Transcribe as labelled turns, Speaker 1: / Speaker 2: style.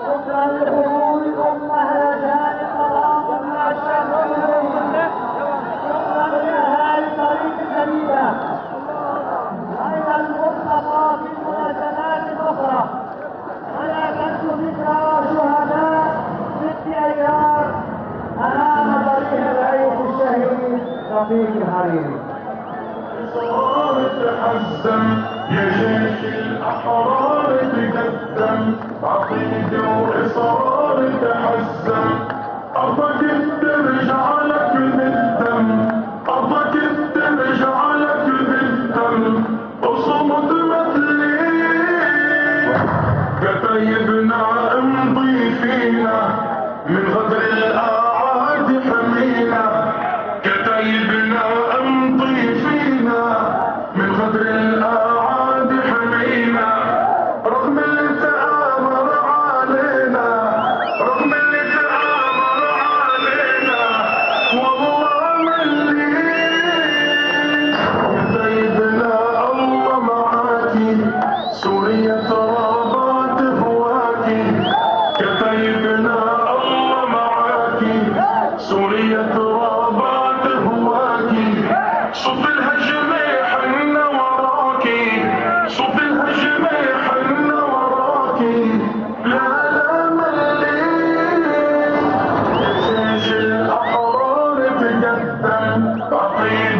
Speaker 1: شكرا لحضوركم مهرجان التواصل مع الشعب الجمهوري. شكرا لاهالي طريق الجديده. ايضا المصطفى في المناسبات الاخرى. ولا تنسوا ذكرى شهداء 6 ايار امام ضريح الرئيس الشهيد رفيق الحريري.
Speaker 2: تحزم يا جيش الأحرار تقدم عقيدة وإصرار تحزم أرضك ترجع لك بالدم أرضك ترجع لك بالدم اصمت مثلي كتايبنا امضي فينا من غدر الأعادي حمينا كتايبنا امضي فينا من غدر الأعادي حمينا رغم اللي تآمر علينا رغم اللي تآمر علينا والله ملي كتايبنا الله معاكي سوريا ترابات هواكي كتايبنا الله معاكي سوريا ترابات هواكي صف الهجمة حنا وراكي صف الهجمة حنا وراكي لا لا ملي جيش الأحرار تقدم عقيدة